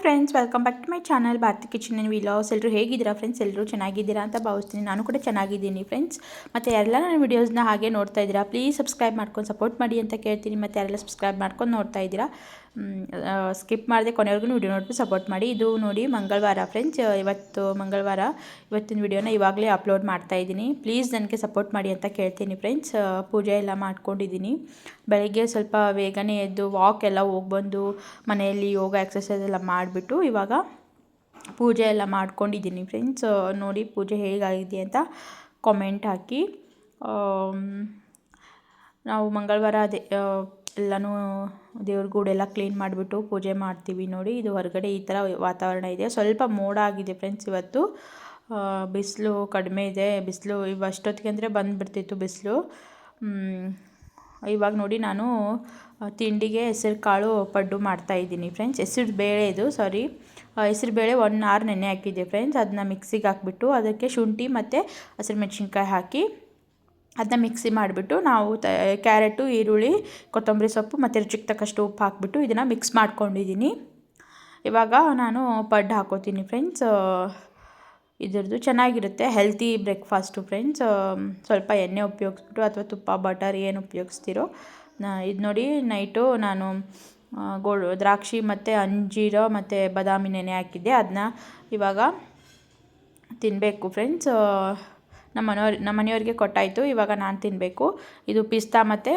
Friends, welcome back to my channel Bharati kitchen and vlogs. ಎಲ್ಲರೂ ಹೇಗಿದ್ದೀರಾ friends? ಎಲ್ಲರೂ ಚೆನ್ನಾಗಿದ್ದೀರಾ ಅಂತ ಭಾವಿಸ್ತೀನಿ. ನಾನು ಕೂಡ ಚೆನ್ನಾಗಿದ್ದೀನಿ ಫ್ರೆಂಡ್ಸ್. ಮತ್ತು ಯಾರೆಲ್ಲ ನನ್ನ ವೀಡಿಯೋಸ್ನ ಹಾಗೆ ನೋಡ್ತಾ ಇದ್ದೀರಾ, ಪ್ಲೀಸ್ ಸಬ್ಸ್ಕ್ರೈಬ್ ಮಾಡ್ಕೊಂಡು ಸಪೋರ್ಟ್ ಮಾಡಿ ಅಂತ ಕೇಳ್ತೀನಿ. ಮತ್ತು ಯಾರೆಲ್ಲ ಸಬ್ಸ್ಕ್ರೈಬ್ ಮಾಡ್ಕೊಂಡು ನೋಡ್ತಾ ಇದ್ದೀರಾ, ಸ್ಕಿಪ್ ಮಾಡದೆ ಕೊನೆವರೆಗೂ ವಿಡಿಯೋ ನೋಡ್ಬಿಟ್ಟು ಸಪೋರ್ಟ್ ಮಾಡಿ. ಇದು ನೋಡಿ ಮಂಗಳವಾರ ಫ್ರೆಂಡ್ಸ್, ಇವತ್ತು ಮಂಗಳವಾರ. ಇವತ್ತಿನ ವಿಡಿಯೋನ ಇವಾಗಲೇ ಅಪ್ಲೋಡ್ ಮಾಡ್ತಾ ಇದ್ದೀನಿ. ಪ್ಲೀಸ್ ನನಗೆ ಸಪೋರ್ಟ್ ಮಾಡಿ ಅಂತ ಕೇಳ್ತೀನಿ ಫ್ರೆಂಡ್ಸ್. ಪೂಜೆ ಎಲ್ಲ ಮಾಡ್ಕೊಂಡಿದ್ದೀನಿ. ಬೆಳಗ್ಗೆ ಸ್ವಲ್ಪ ಬೇಗನೆ ಎದ್ದು ವಾಕ್ ಎಲ್ಲ ಹೋಗ್ಬಂದು ಮನೆಯಲ್ಲಿ ಯೋಗ ಎಕ್ಸಸೈಸ್ ಎಲ್ಲ ಮಾಡಿಬಿಟ್ಟು ಇವಾಗ ಪೂಜೆ ಎಲ್ಲ ಮಾಡ್ಕೊಂಡಿದ್ದೀನಿ ಫ್ರೆಂಡ್ಸ್. ನೋಡಿ ಪೂಜೆ ಹೇಗಾಗಿದೆ ಅಂತ ಕಾಮೆಂಟ್ ಹಾಕಿ. ನಾವು ಮಂಗಳವಾರ ಎಲ್ಲನೂ ದೇವ್ರ ಗೂಡೆಲ್ಲ ಕ್ಲೀನ್ ಮಾಡಿಬಿಟ್ಟು ಪೂಜೆ ಮಾಡ್ತೀವಿ. ನೋಡಿ, ಇದು ಹೊರಗಡೆ ಈ ಥರ ವಾತಾವರಣ ಇದೆ. ಸ್ವಲ್ಪ ಮೋಡ ಆಗಿದೆ ಫ್ರೆಂಡ್ಸ್ ಇವತ್ತು. ಬಿಸಿಲು ಕಡಿಮೆ ಇದೆ. ಬಿಸಿಲು ಅಷ್ಟೊತ್ತಿಗೆ ಅಂದರೆ ಬಂದುಬಿಡ್ತಿತ್ತು ಬಿಸಿಲು. ಇವಾಗ ನೋಡಿ ನಾನು ತಿಂಡಿಗೆ ಹೆಸರು ಕಾಳು ಪಡ್ಡು ಮಾಡ್ತಾಯಿದ್ದೀನಿ ಫ್ರೆಂಡ್ಸ್. ಹೆಸರು ಬೇಳೆ 1 hour ನೆನೆ ಹಾಕಿದ್ದೆ ಫ್ರೆಂಡ್ಸ್. ಅದನ್ನ ಮಿಕ್ಸಿಗೆ ಹಾಕಿಬಿಟ್ಟು ಅದಕ್ಕೆ ಶುಂಠಿ ಮತ್ತು ಹಸಿರು ಮೆಣಸಿನ್ಕಾಯಿ ಹಾಕಿ ಅದನ್ನ ಮಿಕ್ಸಿ ಮಾಡಿಬಿಟ್ಟು ನಾವು ಕ್ಯಾರೆಟು, ಈರುಳ್ಳಿ, ಕೊತ್ತಂಬರಿ ಸೊಪ್ಪು ಮತ್ತು ರುಚಿಗೆ ತಕ್ಕಷ್ಟು ಉಪ್ಪು ಹಾಕಿಬಿಟ್ಟು ಇದನ್ನು ಮಿಕ್ಸ್ ಮಾಡ್ಕೊಂಡಿದ್ದೀನಿ. ಇವಾಗ ನಾನು ಪಡ್ಡು ಹಾಕೋತೀನಿ ಫ್ರೆಂಡ್ಸ್. ಇದರದ್ದು ಚೆನ್ನಾಗಿರುತ್ತೆ, ಹೆಲ್ತಿ ಬ್ರೇಕ್ಫಾಸ್ಟು ಫ್ರೆಂಡ್ಸ್. ಸ್ವಲ್ಪ ಎಣ್ಣೆ ಉಪಯೋಗಿಸ್ಬಿಟ್ಟು ಅಥವಾ ತುಪ್ಪ, ಬಟರ್ ಏನು ಉಪಯೋಗಿಸ್ತೀರೋ. ಇದು ನೋಡಿ, ನೈಟು ನಾನು ದ್ರಾಕ್ಷಿ ಮತ್ತು ಅಂಜೀರ ಮತ್ತು ಬಾದಾಮಿ ನೆನೆ ಹಾಕಿದ್ದೆ. ಅದನ್ನ ಇವಾಗ ತಿನ್ನಬೇಕು ಫ್ರೆಂಡ್ಸ್. ನಮ್ಮ ಮನೆಯವ್ರಿಗೆ ಕೊಟ್ಟಾಯಿತು, ಇವಾಗ ನಾನು ತಿನ್ನಬೇಕು. ಇದು ಪಿಸ್ತಾ ಮತ್ತು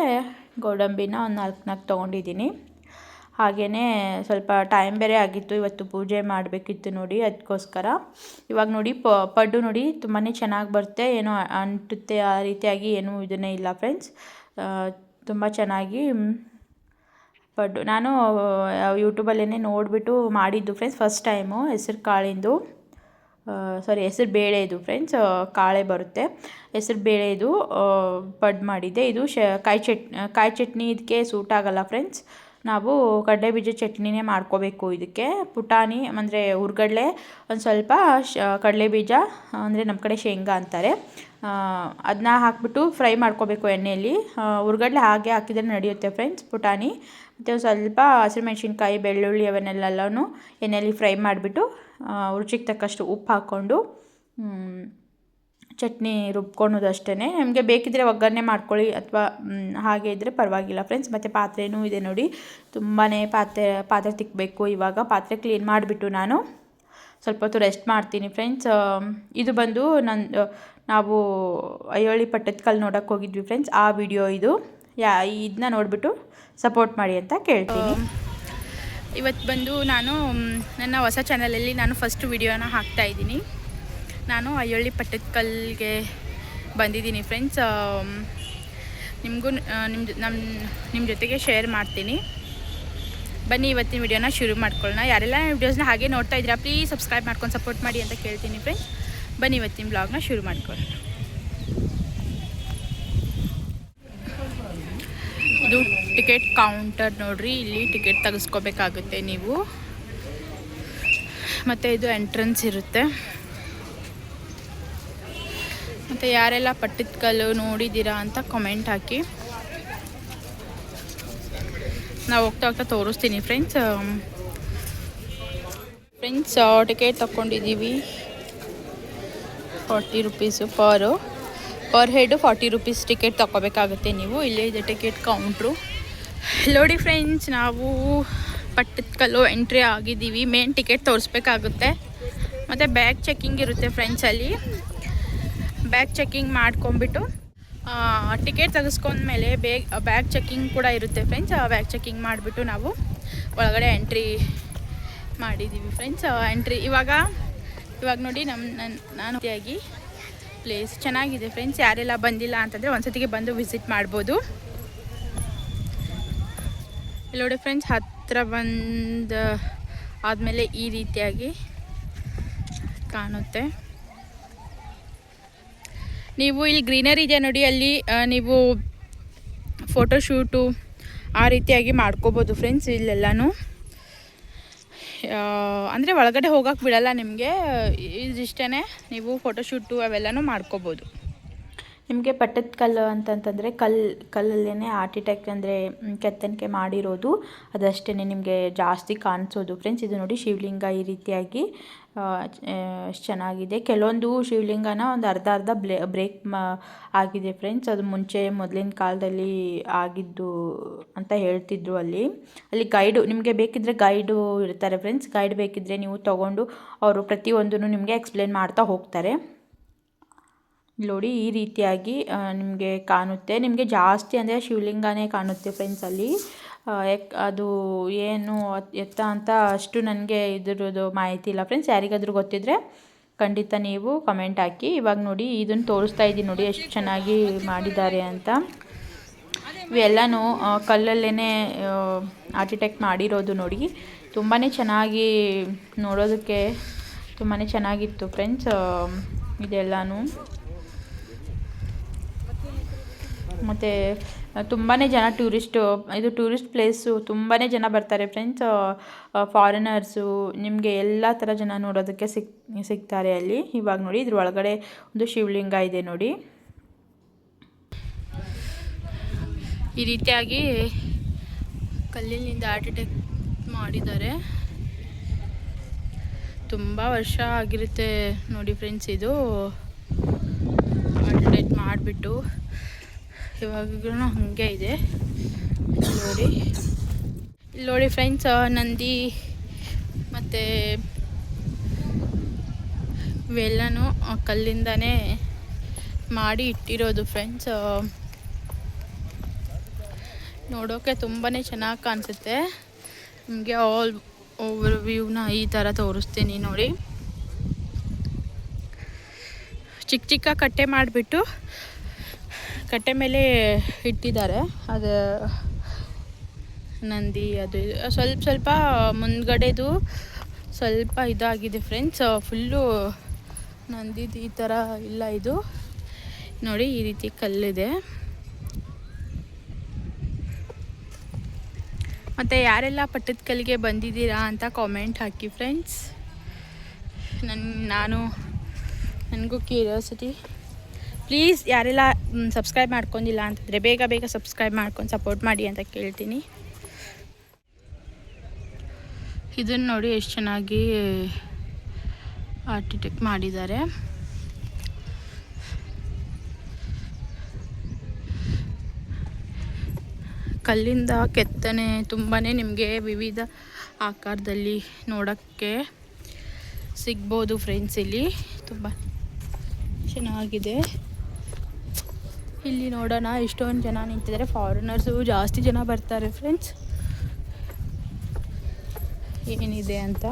ಗೋಡಂಬಿನ ಒಂದು 4 ತೊಗೊಂಡಿದ್ದೀನಿ. ಹಾಗೆಯೇ ಸ್ವಲ್ಪ ಟೈಮ್ ಬೇರೆ ಆಗಿತ್ತು, ಇವತ್ತು ಪೂಜೆ ಮಾಡಬೇಕಿತ್ತು ನೋಡಿ, ಅದಕ್ಕೋಸ್ಕರ. ಇವಾಗ ನೋಡಿ ಪಡ್ಡು ನೋಡಿ ತುಂಬಾ ಚೆನ್ನಾಗಿ ಬರುತ್ತೆ, ಏನೋ ಅಂಟುತ್ತೆ ಆ ರೀತಿಯಾಗಿ ಏನೂ ಇದನ್ನೇ ಇಲ್ಲ ಫ್ರೆಂಡ್ಸ್. ತುಂಬ ಚೆನ್ನಾಗಿ ಪಡ್ಡು ನಾನು ಯೂಟ್ಯೂಬಲ್ಲೇ ನೋಡಿಬಿಟ್ಟು ಮಾಡಿದ್ದು ಫ್ರೆಂಡ್ಸ್. ಫಸ್ಟ್ ಟೈಮು ಹೆಸರು ಬೇಳೆದು ಫ್ರೆಂಡ್ಸ್. ಕಾಳೆ ಬರುತ್ತೆ, ಹೆಸರು ಬೇಳೆದು ಪಡ್ಡು ಮಾಡಿದ್ದೆ. ಇದು ಕಾಯಿ ಚಟ್ನಿ ಇದಕ್ಕೆ ಸೂಟ್ ಆಗಲ್ಲ ಫ್ರೆಂಡ್ಸ್. ನಾವು ಕಡಲೆಬೀಜ ಚಟ್ನಿನೇ ಮಾಡ್ಕೋಬೇಕು ಇದಕ್ಕೆ. ಪುಟಾಣಿ ಅಂದರೆ ಹುರ್ಗಡ್ಲೆ, ಒಂದು ಸ್ವಲ್ಪ ಕಡಲೆಬೀಜ ಅಂದರೆ ನಮ್ಮ ಕಡೆ ಶೇಂಗಾ ಅಂತಾರೆ, ಅದನ್ನ ಹಾಕಿಬಿಟ್ಟು ಫ್ರೈ ಮಾಡ್ಕೋಬೇಕು ಎಣ್ಣೆಯಲ್ಲಿ. ಹುರ್ಗಡ್ಲೆ ಹಾಗೆ ಹಾಕಿದರೆ ನಡೆಯುತ್ತೆ ಫ್ರೆಂಡ್ಸ್. ಪುಟಾಣಿ ಮತ್ತು ಸ್ವಲ್ಪ ಹಸಿರು ಮೆಣಸಿನ್ಕಾಯಿ, ಬೆಳ್ಳುಳ್ಳಿ ಅವನ್ನೆಲ್ಲನೂ ಎಣ್ಣೆಯಲ್ಲಿ ಫ್ರೈ ಮಾಡಿಬಿಟ್ಟು ರುಚಿಗೆ ತಕ್ಕಷ್ಟು ಉಪ್ಪು ಹಾಕ್ಕೊಂಡು ಚಟ್ನಿ ರುಬ್ಕೊಳೋದು ಅಷ್ಟೇ. ನಿಮಗೆ ಬೇಕಿದ್ದರೆ ಒಗ್ಗರಣೆ ಮಾಡ್ಕೊಳ್ಳಿ, ಅಥವಾ ಹಾಗೆ ಇದ್ದರೆ ಪರವಾಗಿಲ್ಲ ಫ್ರೆಂಡ್ಸ್. ಮತ್ತು ಪಾತ್ರೆನೂ ಇದೆ ನೋಡಿ, ತುಂಬಾ ಪಾತ್ರೆ ತಿಕ್ಕಬೇಕು. ಇವಾಗ ಪಾತ್ರೆ ಕ್ಲೀನ್ ಮಾಡಿಬಿಟ್ಟು ನಾನು ಸ್ವಲ್ಪ ಹೊತ್ತು ರೆಸ್ಟ್ ಮಾಡ್ತೀನಿ ಫ್ರೆಂಡ್ಸ್. ಇದು ಬಂದು ನಾವು ಐಹೊಳೆ ಪಟ್ಟದಕಲ್ಲು ನೋಡೋಕ್ಕೆ ಹೋಗಿದ್ವಿ ಫ್ರೆಂಡ್ಸ್, ಆ ವಿಡಿಯೋ ಇದು. ಇದನ್ನ ನೋಡಿಬಿಟ್ಟು ಸಪೋರ್ಟ್ ಮಾಡಿ ಅಂತ ಕೇಳ್ತೀನಿ. ಇವತ್ತು ಬಂದು ನಾನು ನನ್ನ ಹೊಸ ಚಾನಲಲ್ಲಿ ನಾನು ಫಸ್ಟ್ ವಿಡಿಯೋನ ಹಾಕ್ತಾಯಿದ್ದೀನಿ. ನಾನು ಐಹೊಳೆ ಪಟ್ಟದಕಲ್ಲಿಗೆ ಬಂದಿದ್ದೀನಿ ಫ್ರೆಂಡ್ಸ್. ನಿಮಗೂ ನಿಮ್ಮ ಜೊತೆಗೆ ಶೇರ್ ಮಾಡ್ತೀನಿ. ಬನ್ನಿ ಇವತ್ತಿನ ವಿಡಿಯೋನ ಶುರು ಮಾಡ್ಕೊಳ್ಳೋಣ. ಯಾರೆಲ್ಲ ವಿಡಿಯೋಸ್ನ ಹಾಗೆ ನೋಡ್ತಾ ಇದ್ದೀರಾ, ಪ್ಲೀಸ್ ಸಬ್ಸ್ಕ್ರೈಬ್ ಮಾಡ್ಕೊಂಡು ಸಪೋರ್ಟ್ ಮಾಡಿ ಅಂತ ಕೇಳ್ತೀನಿ ಫ್ರೆಂಡ್ಸ್. ಬನ್ನಿ ಇವತ್ತಿನ ಬ್ಲಾಗ್ನ ಶುರು ಮಾಡ್ಕೊಳ್ಳೋಣ. ಇದು ಟಿಕೆಟ್ ಕೌಂಟರ್ ನೋಡ್ರಿ, ಇಲ್ಲಿ ಟಿಕೆಟ್ ತೆಗೆಸ್ಕೋಬೇಕಾಗುತ್ತೆ ನೀವು. ಮತ್ತು ಇದು ಎಂಟ್ರೆನ್ಸ್ ಇರುತ್ತೆ. ಮತ್ತು ಯಾರೆಲ್ಲ ಪಟ್ಟದಕಲ್ಲು ನೋಡಿದ್ದೀರಾ ಅಂತ ಕಮೆಂಟ್ ಹಾಕಿ. ನಾವು ಹೋಗ್ತಾ ತೋರಿಸ್ತೀನಿ ಫ್ರೆಂಡ್ಸ್. ಟಿಕೆಟ್ ತಗೊಂಡಿದ್ದೀವಿ 40 rupees per head. 40 rupees ticket ತಗೋಬೇಕಾಗುತ್ತೆ ನೀವು. ಇಲ್ಲೇ ಇದೆ ಟಿಕೆಟ್ ಕೌಂಟ್ರು. ನೋಡಿ ಫ್ರೆಂಡ್ಸ್, ನಾವು ಪಟ್ಟದಕಲ್ಲು ಎಂಟ್ರಿ ಆಗಿದ್ದೀವಿ. ಮೇನ್ ಟಿಕೆಟ್ ತೋರಿಸ್ಬೇಕಾಗುತ್ತೆ. ಮತ್ತು ಬ್ಯಾಗ್ ಚೆಕ್ಕಿಂಗ್ ಇರುತ್ತೆ ಫ್ರೆಂಡ್ಸ್. ಅಲ್ಲಿ ಬ್ಯಾಗ್ ಚೆಕ್ಕಿಂಗ್ ಮಾಡ್ಕೊಂಬಿಟ್ಟು ಟಿಕೆಟ್ ತೆಗೆಸ್ಕೊಂಡ್ಮೇಲೆ ಬ್ಯಾಗ್ ಚೆಕ್ಕಿಂಗ್ ಕೂಡ ಇರುತ್ತೆ ಫ್ರೆಂಡ್ಸ್. ಬ್ಯಾಗ್ ಚೆಕ್ಕಿಂಗ್ ಮಾಡಿಬಿಟ್ಟು ನಾವು ಒಳಗಡೆ ಎಂಟ್ರಿ ಮಾಡಿದ್ದೀವಿ ಫ್ರೆಂಡ್ಸ್. ಇವಾಗ ನೋಡಿ ನಾನು ಆಗಿ ಪ್ಲೇಸ್ ಚೆನ್ನಾಗಿದೆ ಫ್ರೆಂಡ್ಸ್. ಯಾರೆಲ್ಲ ಬಂದಿಲ್ಲ ಅಂತಂದರೆ ಒಂದ್ಸತಿಗೆ ಬಂದು ವಿಸಿಟ್ ಮಾಡ್ಬೋದು. ಇಲ್ಲಿ ನೋಡಿ ಫ್ರೆಂಡ್ಸ್, ಹತ್ತಿರ ಬಂದು ಆದಮೇಲೆ ಈ ರೀತಿಯಾಗಿ ಕಾಣುತ್ತೆ. ನೀವು ಇಲ್ಲಿ ಗ್ರೀನರಿ ಇದೆ ನೋಡಿ, ಅಲ್ಲಿ ನೀವು ಫೋಟೋಶೂಟು ಆ ರೀತಿಯಾಗಿ ಮಾಡ್ಕೋಬೋದು ಫ್ರೆಂಡ್ಸ್. ಇಲ್ಲೆಲ್ಲನೂ ಅಂದರೆ ಒಳಗಡೆ ಹೋಗೋಕ್ಕೆ ಬಿಡಲ್ಲ ನಿಮಗೆ, ಇದಿಷ್ಟೇ. ನೀವು ಫೋಟೋಶೂಟು ಅವೆಲ್ಲನೂ ಮಾಡ್ಕೋಬೋದು. ನಿಮಗೆ ಪಟ್ಟದಕಲ್ಲು ಅಂತಂತಂದರೆ ಕಲ್ಲಲ್ಲೇ ಆರ್ಟಿಟೆಕ್ಟ್ ಅಂದರೆ ಕೆತ್ತನಿಕೆ ಮಾಡಿರೋದು ಅದಷ್ಟೇ ನಿಮಗೆ ಜಾಸ್ತಿ ಕಾಣಿಸೋದು ಫ್ರೆಂಡ್ಸ್. ಇದು ನೋಡಿ ಶಿವಲಿಂಗ ಈ ರೀತಿಯಾಗಿ ಎಷ್ಟು ಚೆನ್ನಾಗಿದೆ. ಕೆಲವೊಂದು ಶಿವಲಿಂಗನ ಒಂದು ಅರ್ಧ ಬ್ರೇಕ್ ಆಗಿದೆ ಫ್ರೆಂಡ್ಸ್. ಅದು ಮುಂಚೆ ಮೊದಲಿನ ಕಾಲದಲ್ಲಿ ಆಗಿದ್ದು ಅಂತ ಹೇಳ್ತಿದ್ರು. ಅಲ್ಲಿ ಗೈಡು ನಿಮಗೆ ಬೇಕಿದ್ದರೆ ಗೈಡು ಇರ್ತಾರೆ ಫ್ರೆಂಡ್ಸ್. ಗೈಡ್ ಬೇಕಿದ್ದರೆ ನೀವು ತೊಗೊಂಡು ಅವರು ಪ್ರತಿಯೊಂದನ್ನು ನಿಮಗೆ ಎಕ್ಸ್ಪ್ಲೇನ್ ಮಾಡ್ತಾ ಹೋಗ್ತಾರೆ. ನೋಡಿ ಈ ರೀತಿಯಾಗಿ ನಿಮಗೆ ಕಾಣುತ್ತೆ. ನಿಮಗೆ ಜಾಸ್ತಿ ಅಂದರೆ ಶಿವಲಿಂಗನೇ ಕಾಣುತ್ತೆ ಫ್ರೆಂಡ್ಸ್ ಅಲ್ಲಿ. ಅದು ಏನು ಎತ್ತ ಅಂತ ಅಷ್ಟು ನನಗೆ ಇದ್ರದ್ದು ಮಾಹಿತಿ ಇಲ್ಲ ಫ್ರೆಂಡ್ಸ್. ಯಾರಿಗಾದ್ರೂ ಗೊತ್ತಿದ್ದರೆ ಖಂಡಿತ ನೀವು ಕಮೆಂಟ್ ಹಾಕಿ. ಇವಾಗ ನೋಡಿ ಇದನ್ನು ತೋರಿಸ್ತಾ ಇದ್ದೀನಿ ನೋಡಿ ಎಷ್ಟು ಚೆನ್ನಾಗಿ ಮಾಡಿದ್ದಾರೆ ಅಂತ. ಇವೆಲ್ಲನೂ ಕಲ್ಲಲ್ಲೇ ಆರ್ಟಿಟೆಕ್ಟ್ ಮಾಡಿರೋದು ನೋಡಿ. ತುಂಬಾ ಚೆನ್ನಾಗಿ ನೋಡೋದಕ್ಕೆ ತುಂಬಾ ಚೆನ್ನಾಗಿತ್ತು ಫ್ರೆಂಡ್ಸ್ ಇದೆಲ್ಲನೂ. ಮತ್ತು ತುಂಬಾ ಜನ ಇದು ಟೂರಿಸ್ಟ್ ಪ್ಲೇಸು. ತುಂಬಾ ಜನ ಬರ್ತಾರೆ ಫ್ರೆಂಡ್ಸ್. ಫಾರಿನರ್ಸು ನಿಮಗೆ ಎಲ್ಲ ಥರ ಜನ ನೋಡೋದಕ್ಕೆ ಸಿಗ್ತಾರೆ ಅಲ್ಲಿ. ಇವಾಗ ನೋಡಿ ಇದ್ರ ಒಳಗಡೆ ಒಂದು ಶಿವಲಿಂಗ ಇದೆ ನೋಡಿ. ಈ ರೀತಿಯಾಗಿ ಕಲ್ಲಿನಿಂದ ಆರ್ಟಿಟೆಕ್ಟ್ ಮಾಡಿದ್ದಾರೆ. ತುಂಬ ವರ್ಷ ಆಗಿರುತ್ತೆ ನೋಡಿ ಫ್ರೆಂಡ್ಸ್. ಇದು ಆರ್ಟಿಟೆಕ್ಟ್ ಮಾಡಿಬಿಟ್ಟು ಇವಾಗೂ ಹಾಗೆ ಇದೆ ನೋಡಿ ಫ್ರೆಂಡ್ಸ್. ನಂದಿ ಮತ್ತು ಇವೆಲ್ಲನೂ ಕಲ್ಲಿಂದನೇ ಮಾಡಿ ಇಟ್ಟಿರೋದು ಫ್ರೆಂಡ್ಸ್. ನೋಡೋಕ್ಕೆ ತುಂಬಾ ಚೆನ್ನಾಗಿ ಕಾಣಿಸುತ್ತೆ. ನಿಮಗೆ ಆಲ್ ಓವರ್ ವ್ಯೂನ ಈ ಥರ ತೋರಿಸ್ತೀನಿ ನೋಡಿ. ಚಿಕ್ಕ ಕಟ್ಟೆ ಮಾಡಿಬಿಟ್ಟು ಕಟ್ಟೆ ಮೇಲೆ ಇಟ್ಟಿದ್ದಾರೆ. ಅದು ನಂದಿ ಅದು ಸ್ವಲ್ಪ ಮುಂದ್ಗಡೆದು ಸ್ವಲ್ಪ ಇದಾಗಿದೆ ಫ್ರೆಂಡ್ಸ್. ಫುಲ್ಲು ನಂದಿದು ಈ ಥರ ಇಲ್ಲ. ಇದು ನೋಡಿ ಈ ರೀತಿ ಕಲ್ಲಿದೆ. ಮತ್ತು ಯಾರೆಲ್ಲ ಪಟ್ಟದಕಲ್ಲಿಗೆ ಬಂದಿದ್ದೀರಾ ಅಂತ ಕಾಮೆಂಟ್ ಹಾಕಿ ಫ್ರೆಂಡ್ಸ್. ನನಗೂ ಕ್ಯೂರಿಯಾಸಿಟಿ. ಪ್ಲೀಸ್ ಯಾರೆಲ್ಲ ಸಬ್ಸ್ಕ್ರೈಬ್ ಮಾಡ್ಕೊಂಡಿಲ್ಲ ಅಂತಂದರೆ ಬೇಗ ಸಬ್ಸ್ಕ್ರೈಬ್ ಮಾಡ್ಕೊಂಡು ಸಪೋರ್ಟ್ ಮಾಡಿ ಅಂತ ಕೇಳ್ತೀನಿ. ಇದನ್ನು ನೋಡಿ ಎಷ್ಟು ಚೆನ್ನಾಗಿ ಆರ್ಟಿಟೆಕ್ಟ್ ಮಾಡಿದ್ದಾರೆ. ಕಲ್ಲಿಂದ ಕೆತ್ತನೆ ತುಂಬಾ ನಿಮಗೆ ವಿವಿಧ ಆಕಾರದಲ್ಲಿ ನೋಡೋಕ್ಕೆ ಸಿಗ್ಬೋದು ಫ್ರೆಂಡ್ಸ್. ಇಲ್ಲಿ ತುಂಬ ಚೆನ್ನಾಗಿದೆ. ಇಲ್ಲಿ ನೋಡೋಣ ಎಷ್ಟೊಂದು ಜನ ನಿಂತಿದ್ದಾರೆ. ಫಾರಿನರ್ಸು ಜಾಸ್ತಿ ಜನ ಬರ್ತಾರೆ ಫ್ರೆಂಡ್ಸ್. ಏನಿದೆ ಅಂತ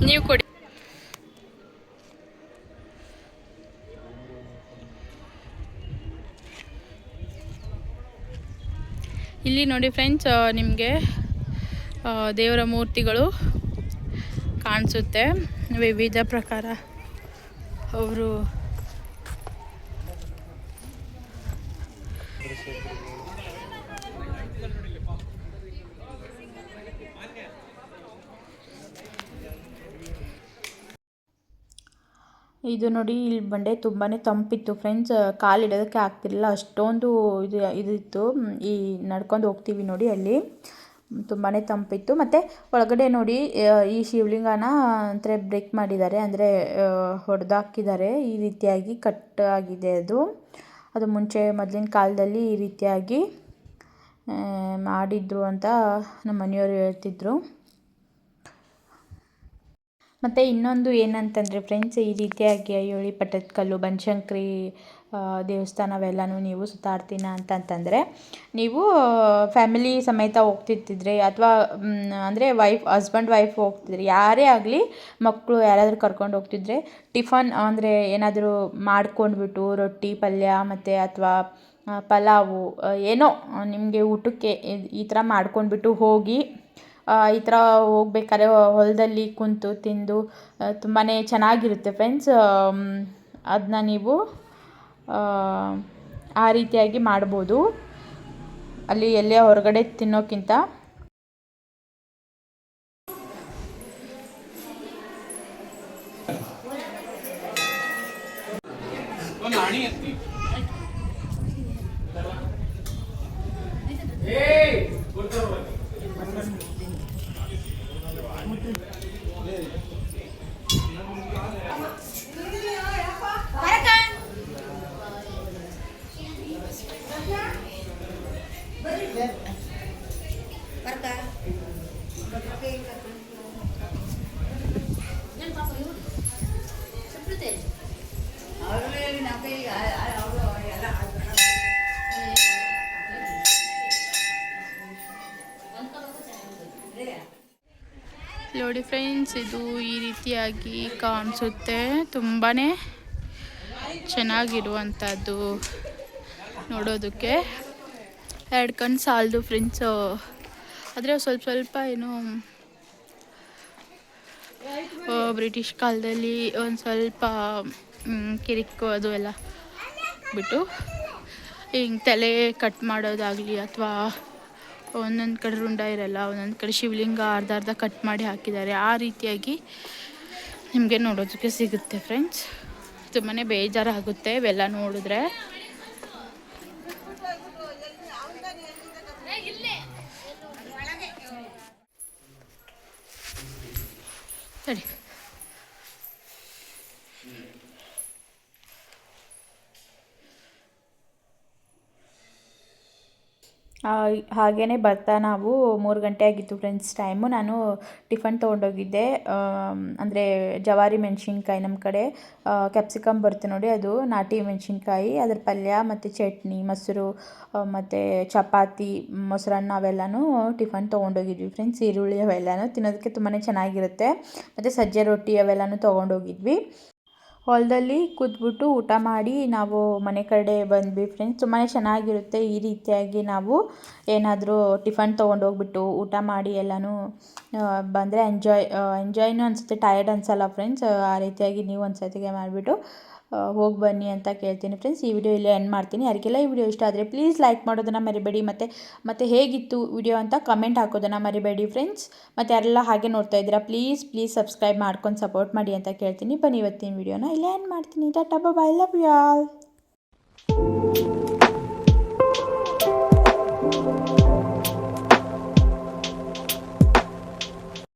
ನೀವು ಕೊಡಿ. ಇಲ್ಲಿ ನೋಡಿ ಫ್ರೆಂಡ್ಸ್ ನಿಮಗೆ ದೇವರ ಮೂರ್ತಿಗಳು ಕಾಣಿಸುತ್ತೆ ವಿವಿಧ ಪ್ರಕಾರ. ಅವರು ಇದು ನೋಡಿ ಇಲ್ಲಿ ಬಂಡೆ ತುಂಬಾ ತಂಪಿತ್ತು ಫ್ರೆಂಡ್ಸ್. ಕಾಲಿಡೋದಕ್ಕೆ ಆಗ್ತಿರಲಿಲ್ಲ, ಅಷ್ಟೊಂದು ಇದಿತ್ತು. ಈ ನಡ್ಕೊಂಡು ಹೋಗ್ತೀವಿ ನೋಡಿ ಅಲ್ಲಿ ತುಂಬಾ ತಂಪಿತ್ತು. ಮತ್ತು ಒಳಗಡೆ ನೋಡಿ ಈ ಶಿವಲಿಂಗನ ಅಂದರೆ ಬ್ರೇಕ್ ಮಾಡಿದ್ದಾರೆ, ಅಂದರೆ ಹೊಡೆದಾಕಿದ್ದಾರೆ. ಈ ರೀತಿಯಾಗಿ ಕಟ್ ಆಗಿದೆ ಅದು ಮುಂಚೆ ಮೊದಲಿನ ಕಾಲದಲ್ಲಿ ಈ ರೀತಿಯಾಗಿ ಮಾಡಿದ್ರು ಅಂತ ನಮ್ಮ ಮನೆಯವರು ಹೇಳ್ತಿದ್ರು. ಮತ್ತು ಇನ್ನೊಂದು ಏನಂತಂದರೆ ಫ್ರೆಂಡ್ಸ್, ಈ ರೀತಿಯಾಗಿ ಐಹೊಳೆ ಪಟ್ಟದಕಲ್ಲು ಬನಶಂಕರಿ ದೇವಸ್ಥಾನವೆಲ್ಲನೂ ನೀವು ಸುತ್ತಾಡ್ತೀನ ಅಂತಂತಂದರೆ ನೀವು ಫ್ಯಾಮಿಲಿ ಸಮೇತ ಹೋಗ್ತಿರ್ತಿದ್ರೆ, ಅಥವಾ ಅಂದರೆ ಹಸ್ಬೆಂಡ್ ವೈಫ್ ಹೋಗ್ತಿದ್ರೆ, ಯಾರೇ ಆಗಲಿ ಮಕ್ಕಳು ಯಾರಾದರೂ ಕರ್ಕೊಂಡು ಹೋಗ್ತಿದ್ರೆ ಟಿಫನ್ ಅಂದರೆ ಏನಾದರೂ ಮಾಡ್ಕೊಂಡ್ಬಿಟ್ಟು ರೊಟ್ಟಿ ಪಲ್ಯ ಮತ್ತು ಅಥವಾ ಪಲಾವು ಏನೋ ನಿಮಗೆ ಊಟಕ್ಕೆ ಈ ಥರ ಮಾಡ್ಕೊಂಡ್ಬಿಟ್ಟು ಹೋಗಿ ಈ ಥರ ಹೋಗ್ಬೇಕಾದ್ರೆ ಹೊಲದಲ್ಲಿ ಕುಂತು ತಿಂದು ತುಂಬಾ ಚೆನ್ನಾಗಿರುತ್ತೆ ಫ್ರೆಂಡ್ಸ್. ಅದನ್ನ ನೀವು ಆ ರೀತಿಯಾಗಿ ಮಾಡ್ಬೋದು. ಅಲ್ಲಿ ಎಲ್ಲೇ ಹೊರಗಡೆ ತಿನ್ನೋಕ್ಕಿಂತ. ನೋಡಿ ಫ್ರೆಂಡ್ಸ್, ಇದು ಈ ರೀತಿಯಾಗಿ ಕಾಣಿಸುತ್ತೆ. ತುಂಬಾ ಚೆನ್ನಾಗಿರುವಂಥದ್ದು ನೋಡೋದಕ್ಕೆ. 2 ಕಣ್ಣು ಸಾಲದು ಫ್ರೆಂಡ್ಸು. ಆದರೆ ಸ್ವಲ್ಪ ಏನು ಬ್ರಿಟಿಷ್ ಕಾಲದಲ್ಲಿ ಒಂದು ಸ್ವಲ್ಪ ಕಿರಿಕು ಅದು ಎಲ್ಲ ಬಿಟ್ಟು ಹಿಂಗೆ ತಲೆ ಕಟ್ ಮಾಡೋದಾಗಲಿ, ಅಥವಾ ಒಂದೊಂದು ಕಡೆ ರುಂಡ ಇರಲ್ಲ, ಒಂದೊಂದು ಕಡೆ ಶಿವಲಿಂಗ ಅರ್ಧ ಕಟ್ ಮಾಡಿ ಹಾಕಿದ್ದಾರೆ. ಆ ರೀತಿಯಾಗಿ ನಿಮಗೆ ನೋಡೋದಕ್ಕೆ ಸಿಗುತ್ತೆ ಫ್ರೆಂಡ್ಸ್. ತುಂಬಾ ಬೇಜಾರಾಗುತ್ತೆ ಇವೆಲ್ಲ ನೋಡಿದ್ರೆ. ಸರಿ, ಹಾಗೇ ಬರ್ತಾ ನಾವು 3 ಗಂಟೆ ಆಗಿತ್ತು ಫ್ರೆಂಡ್ಸ್ ಟೈಮು. ನಾನು ಟಿಫನ್ ತೊಗೊಂಡೋಗಿದ್ದೆ. ಅಂದರೆ ಜವಾರಿ ಮೆಣಸಿನ್ಕಾಯಿ, ನಮ್ಮ ಕಡೆ ಕ್ಯಾಪ್ಸಿಕಮ್ ಬರುತ್ತೆ ನೋಡಿ, ಅದು ನಾಟಿ ಮೆಣಸಿನ್ಕಾಯಿ, ಅದ್ರ ಪಲ್ಯ ಮತ್ತು ಚಟ್ನಿ, ಮೊಸರು ಮತ್ತು ಚಪಾತಿ, ಮೊಸರನ್ನ ಅವೆಲ್ಲನೂ ಟಿಫನ್ ತೊಗೊಂಡೋಗಿದ್ವಿ ಫ್ರೆಂಡ್ಸ್. ಈರುಳ್ಳಿ ಅವೆಲ್ಲನೂ ತಿನ್ನೋದಕ್ಕೆ ತುಂಬಾ ಚೆನ್ನಾಗಿರುತ್ತೆ. ಮತ್ತು ಸಜ್ಜೆ ರೊಟ್ಟಿ ಅವೆಲ್ಲನೂ ತೊಗೊಂಡೋಗಿದ್ವಿ. ಹೊಲದಲ್ಲಿ ಕೂತ್ಬಿಟ್ಟು ಊಟ ಮಾಡಿ ನಾವು ಮನೆ ಕಡೆ ಬಂದ್ವಿ ಫ್ರೆಂಡ್ಸ್. ತುಂಬಾ ಚೆನ್ನಾಗಿರುತ್ತೆ ಈ ರೀತಿಯಾಗಿ ನಾವು ಏನಾದರೂ ಟಿಫನ್ ತೊಗೊಂಡೋಗ್ಬಿಟ್ಟು ಊಟ ಮಾಡಿ ಎಲ್ಲನೂ ಬಂದರೆ ಎಂಜಾಯ್ನೂ ಅನಿಸುತ್ತೆ, ಟಯರ್ಡ್ ಅನಿಸಲ್ಲ ಫ್ರೆಂಡ್ಸ್. ಆ ರೀತಿಯಾಗಿ ನೀವು ಒಂದು ಸರ್ತಿಗೆ ಮಾಡಿಬಿಟ್ಟು ಹೋಗಿ ಬನ್ನಿ ಅಂತ ಕೇಳ್ತೀನಿ ಫ್ರೆಂಡ್ಸ್. ಈ ವಿಡಿಯೋ ಇಲ್ಲೇ ಎಂಡ್ ಮಾಡ್ತೀನಿ. ಯಾರಿಗೆಲ್ಲ ಈ ವಿಡಿಯೋ ಇಷ್ಟ ಆದರೆ ಪ್ಲೀಸ್ ಲೈಕ್ ಮಾಡೋದನ್ನು ಮರಿಬೇಡಿ. ಮತ್ತು ಹೇಗಿತ್ತು ವಿಡಿಯೋ ಅಂತ ಕಮೆಂಟ್ ಹಾಕೋದನ್ನು ಮರಿಬೇಡಿ ಫ್ರೆಂಡ್ಸ್. ಮತ್ತು ಯಾರೆಲ್ಲ ಹಾಗೆ ನೋಡ್ತಾ ಇದ್ದೀರಾ ಪ್ಲೀಸ್ ಸಬ್ಸ್ಕ್ರೈಬ್ ಮಾಡ್ಕೊಂಡು ಸಪೋರ್ಟ್ ಮಾಡಿ ಅಂತ ಕೇಳ್ತೀನಿ. ಬನ್ನಿ ಇವತ್ತಿನ ವಿಡಿಯೋನ ಇಲ್ಲೇ ಎಂಡ್ ಮಾಡ್ತೀನಿ. ಟಾಟಾ, ಬಾಯ್, ಲವ್ ಯು ಆಲ್.